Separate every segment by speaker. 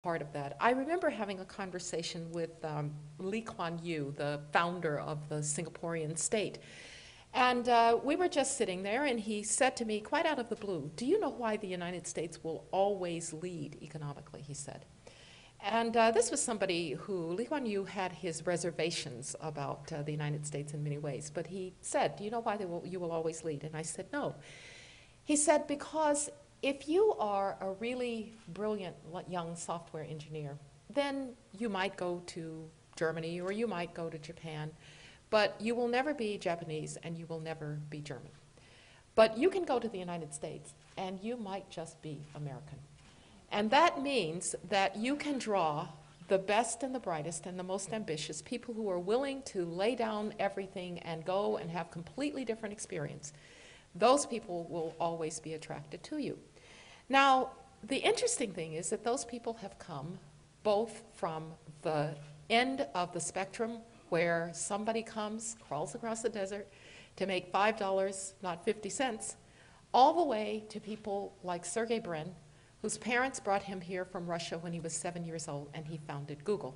Speaker 1: part of that. I remember having a conversation with Lee Kuan Yew, the founder of the Singaporean state. And we were just sitting there, and he said to me, quite out of the blue, "Do you know why the United States will always lead economically?" he said. And this was somebody who, Lee Kuan Yew, had his reservations about the United States in many ways. But he said, "Do you know why you will always lead?" And I said, "No." He said, "Because if you are a really brilliant young software engineer, then you might go to Germany or you might go to Japan, but you will never be Japanese and you will never be German. But you can go to the United States and you might just be American. And that means that you can draw the best and the brightest and the most ambitious people who are willing to lay down everything and go and have completely different experience. Those people will always be attracted to you." Now, the interesting thing is that those people have come both from the end of the spectrum where somebody comes, crawls across the desert to make $5, not 50 cents, all the way to people like Sergey Brin, whose parents brought him here from Russia when he was 7 years old, and he founded Google.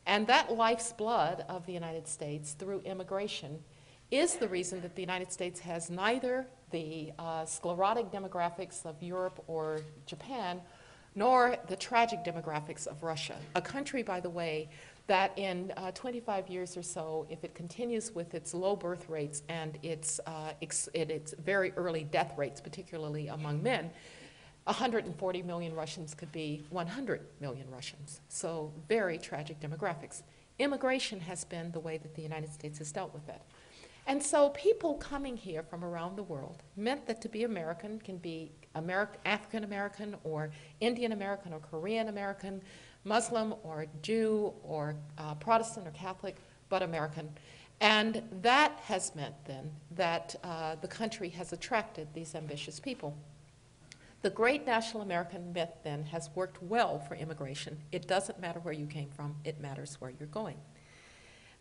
Speaker 1: And that life's blood of the United States through immigration is the reason that the United States has neither the sclerotic demographics of Europe or Japan, nor the tragic demographics of Russia, a country, by the way, that in 25 years or so, if it continues with its low birth rates and its very early death rates, particularly among men, 140 million Russians could be 100 million Russians. So very tragic demographics. Immigration has been the way that the United States has dealt with it. And so people coming here from around the world meant that to be American can be African American or Indian American or Korean American, Muslim or Jew or Protestant or Catholic, but American. And that has meant then that the country has attracted these ambitious people. The great national American myth then has worked well for immigration. It doesn't matter where you came from, it matters where you're going.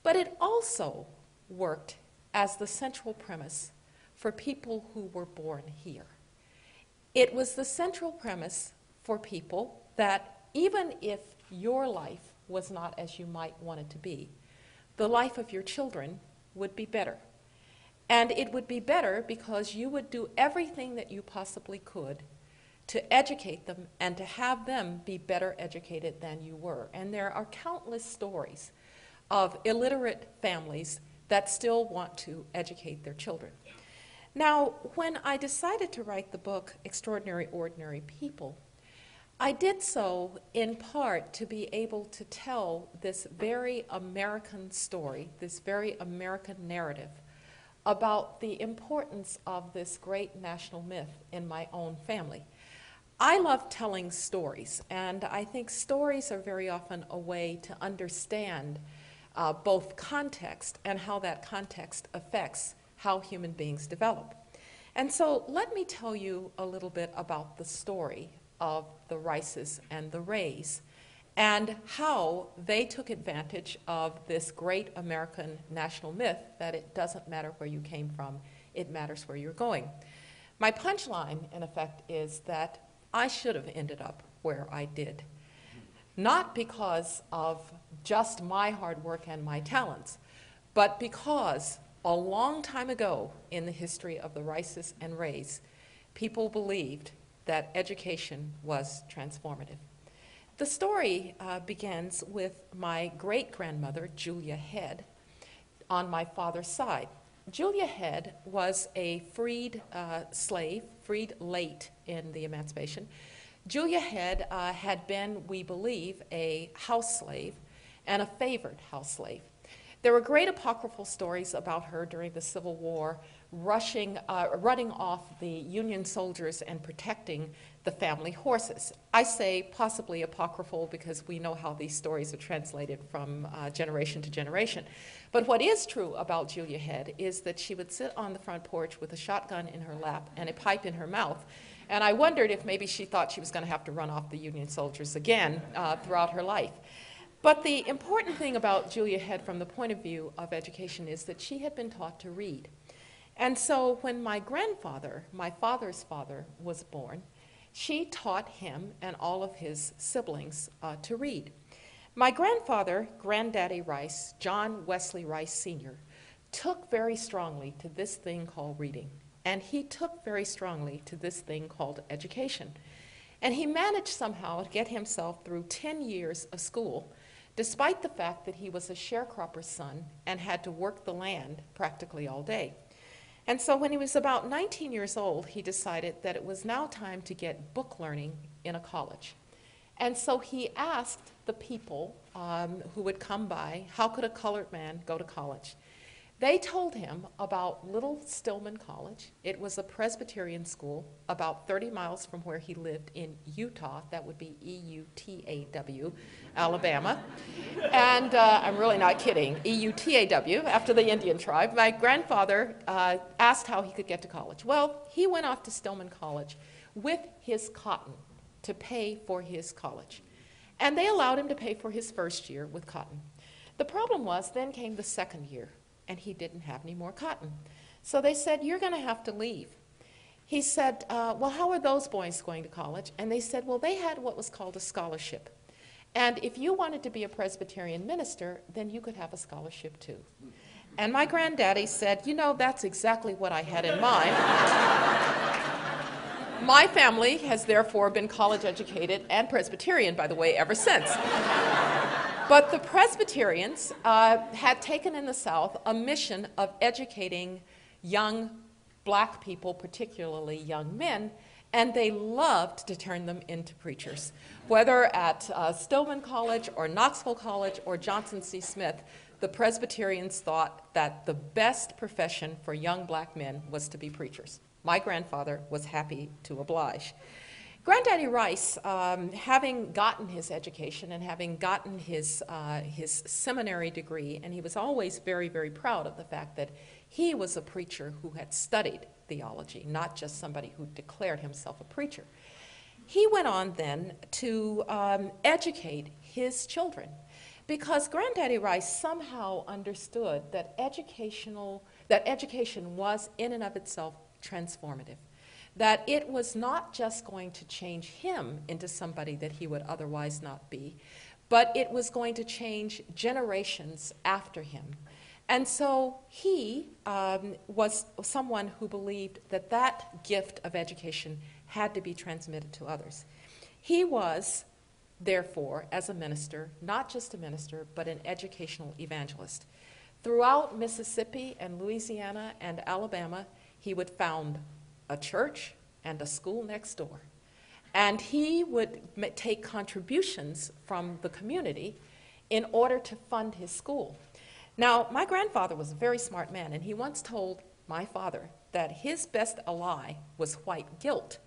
Speaker 1: But it also worked as the central premise for people who were born here. It was the central premise for people that even if your life was not as you might want it to be, the life of your children would be better. And it would be better because you would do everything that you possibly could to educate them and to have them be better educated than you were. And there are countless stories of illiterate families that still want to educate their children. Now, when I decided to write the book, Extraordinary Ordinary People, I did so in part to be able to tell this very American story, this very American narrative about the importance of this great national myth in my own family. I love telling stories, and I think stories are very often a way to understand both context and how that context affects how human beings develop. And so let me tell you a little bit about the story of the Rices and the Rays and how they took advantage of this great American national myth that it doesn't matter where you came from, it matters where you're going. My punchline, in effect, is that I should have ended up where I did. Not because of just my hard work and my talents, but because a long time ago in the history of the Rices and Rays, people believed that education was transformative. The story begins with my great-grandmother, Julia Head, on my father's side. Julia Head was a freed slave, freed late in the emancipation. Julia Head had been, we believe, a house slave and a favored house slave. There were great apocryphal stories about her during the Civil War, running off the Union soldiers and protecting the family horses. I say possibly apocryphal because we know how these stories are translated from generation to generation. But what is true about Julia Head is that she would sit on the front porch with a shotgun in her lap and a pipe in her mouth. And I wondered if maybe she thought she was going to have to run off the Union soldiers again throughout her life. But the important thing about Julia Head from the point of view of education is that she had been taught to read. And so when my grandfather, my father's father, was born, She taught him and all of his siblings to read. My grandfather, Granddaddy Rice, John Wesley Rice Sr., took very strongly to this thing called reading. And he took very strongly to this thing called education. And he managed somehow to get himself through 10 years of school, despite the fact that he was a sharecropper's son and had to work the land practically all day. And so when he was about 19 years old, he decided that it was now time to get book learning in a college. And so he asked the people who would come by, how could a colored man go to college? They told him about Little Stillman College. It was a Presbyterian school about 30 miles from where he lived in Utah. That would be E-U-T-A-W, Alabama. And I'm really not kidding, E-U-T-A-W, after the Indian tribe. My grandfather asked how he could get to college. Well, he went off to Stillman College with his cotton to pay for his college. And they allowed him to pay for his first year with cotton. The problem was, then came the second year, and he didn't have any more cotton. So they said, you're going to have to leave. He said, well, how are those boys going to college? And they said, well, they had what was called a scholarship. And if you wanted to be a Presbyterian minister, then you could have a scholarship too. And my granddaddy said, you know, that's exactly what I had in mind. My family has therefore been college educated and Presbyterian, by the way, ever since. But the Presbyterians had taken in the South a mission of educating young black people, particularly young men, and they loved to turn them into preachers. Whether at Stillman College or Knoxville College or Johnson C. Smith, the Presbyterians thought that the best profession for young black men was to be preachers. My grandfather was happy to oblige. Granddaddy Rice, having gotten his education and having gotten his seminary degree, and he was always very, very proud of the fact that he was a preacher who had studied theology, not just somebody who declared himself a preacher. He went on then to educate his children, because Granddaddy Rice somehow understood that education was in and of itself transformative. That it was not just going to change him into somebody that he would otherwise not be, but it was going to change generations after him. And so he was someone who believed that that gift of education had to be transmitted to others. He was, therefore, as a minister, not just a minister, but an educational evangelist. Throughout Mississippi and Louisiana and Alabama, he would found a church and a school next door. And he would take contributions from the community in order to fund his school. Now, my grandfather was a very smart man, and he once told my father that his best ally was white guilt,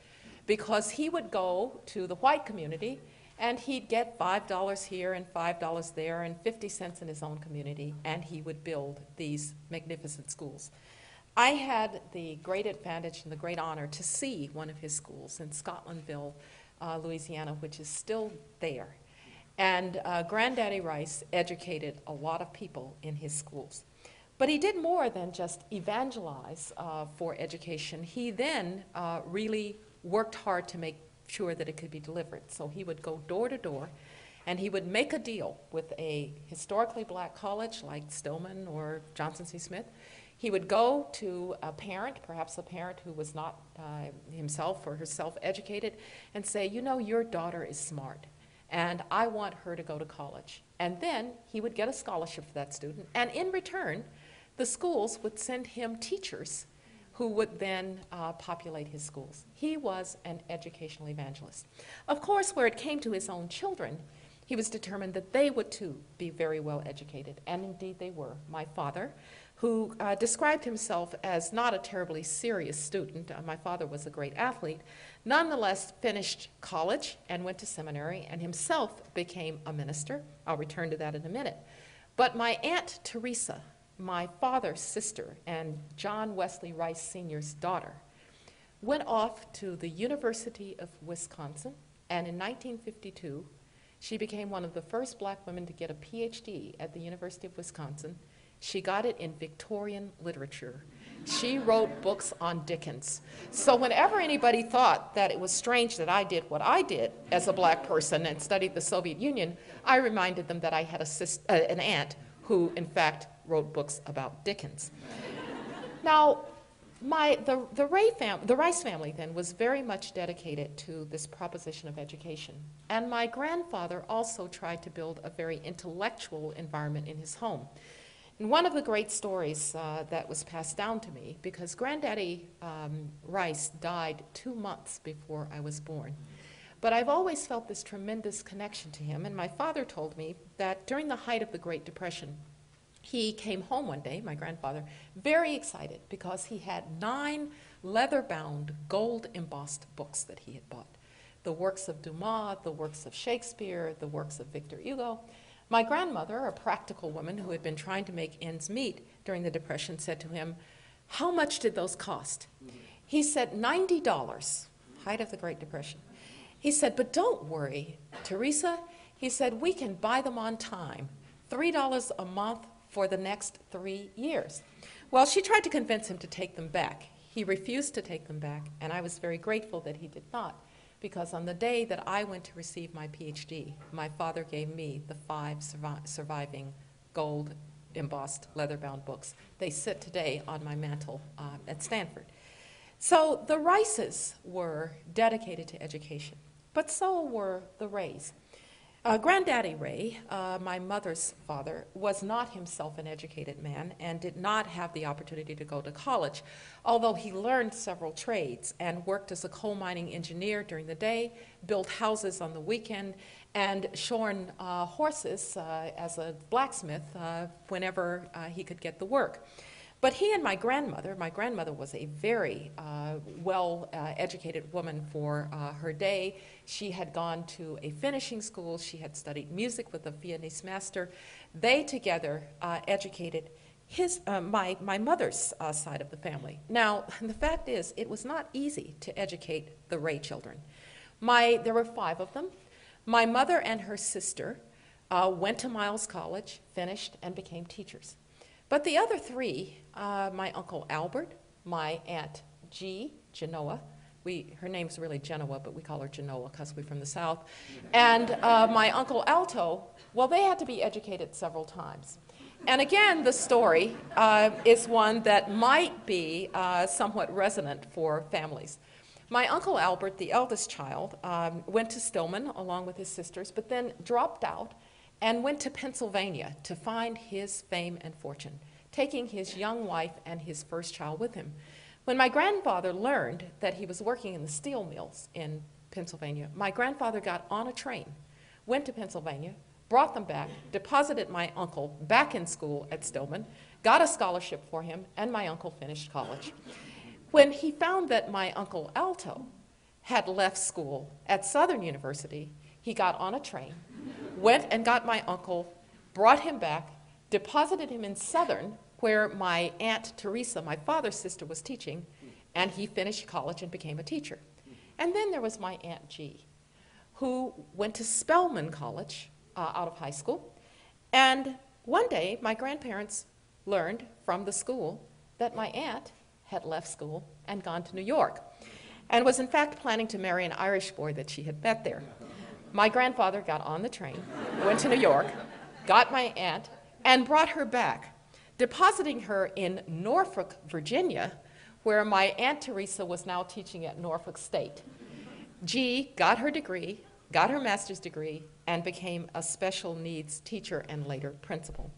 Speaker 1: because he would go to the white community and he'd get $5 here and $5 there and 50 cents in his own community, and he would build these magnificent schools. I had the great advantage and the great honor to see one of his schools in Scotlandville, Louisiana, which is still there. And Granddaddy Rice educated a lot of people in his schools. But he did more than just evangelize for education. He then really worked hard to make sure that it could be delivered. So he would go door to door, and he would make a deal with a historically black college like Stillman or Johnson C. Smith. He would go to a parent, perhaps a parent who was not himself or herself educated, and say, you know, your daughter is smart, and I want her to go to college. And then he would get a scholarship for that student, and in return, the schools would send him teachers who would then populate his schools. He was an educational evangelist. Of course, where it came to his own children, he was determined that they would too be very well educated, and indeed they were. My father, who described himself as not a terribly serious student, my father was a great athlete, nonetheless finished college and went to seminary and himself became a minister. I'll return to that in a minute. But my Aunt Teresa, my father's sister and John Wesley Rice Sr.'s daughter, went off to the University of Wisconsin, and in 1952, she became one of the first black women to get a PhD at the University of Wisconsin. She got it in Victorian literature. She wrote books on Dickens. So whenever anybody thought that it was strange that I did what I did as a black person and studied the Soviet Union, I reminded them that I had an aunt who, in fact, wrote books about Dickens. Now, the Rice family then was very much dedicated to this proposition of education. And my grandfather also tried to build a very intellectual environment in his home. And one of the great stories that was passed down to me, because Granddaddy Rice died 2 months before I was born. But I've always felt this tremendous connection to him, and my father told me that during the height of the Great Depression, he came home one day, my grandfather, very excited because he had 9 leather-bound, gold-embossed books that he had bought. The works of Dumas, the works of Shakespeare, the works of Victor Hugo. My grandmother, a practical woman who had been trying to make ends meet during the Depression, said to him, "How much did those cost?" He said, $90, height of the Great Depression. He said, "But don't worry, Teresa." He said, "We can buy them on time, $3 a month for the next 3 years." Well, she tried to convince him to take them back. He refused to take them back, and I was very grateful that he did not, because on the day that I went to receive my PhD, my father gave me the 5 surviving gold embossed leather-bound books. They sit today on my mantle at Stanford. So the Rices were dedicated to education, but so were the Rays. Granddaddy Ray, my mother's father, was not himself an educated man and did not have the opportunity to go to college, although he learned several trades and worked as a coal mining engineer during the day, built houses on the weekend, and shorn horses as a blacksmith whenever he could get the work. But he and my grandmother was a very well-educated woman for her day. She had gone to a finishing school. She had studied music with a Viennese master. They together educated my mother's side of the family. Now, the fact is, it was not easy to educate the Ray children. There were 5 of them. My mother and her sister went to Miles College, finished, and became teachers. But the other 3, my Uncle Albert, my Aunt Genoa, her name's really Genoa, but we call her Genoa because we're from the South, and my Uncle Alto, well, they had to be educated several times. And again, the story is one that might be somewhat resonant for families. My Uncle Albert, the eldest child, went to Stillman along with his sisters, but then dropped out and went to Pennsylvania to find his fame and fortune, taking his young wife and his first child with him. When my grandfather learned that he was working in the steel mills in Pennsylvania, my grandfather got on a train, went to Pennsylvania, brought them back, deposited my uncle back in school at Stillman, got a scholarship for him, and my uncle finished college. When he found that my Uncle Alto had left school at Southern University, he got on a train, went and got my uncle, brought him back, deposited him in Southern, where my Aunt Teresa, my father's sister, was teaching, and he finished college and became a teacher. And then there was my Aunt G, who went to Spelman College out of high school. And one day, my grandparents learned from the school that my aunt had left school and gone to New York, and was in fact planning to marry an Irish boy that she had met there. My grandfather got on the train, went to New York, got my aunt, and brought her back, depositing her in Norfolk, Virginia, where my Aunt Teresa was now teaching at Norfolk State. G got her degree, got her master's degree, and became a special needs teacher and later principal.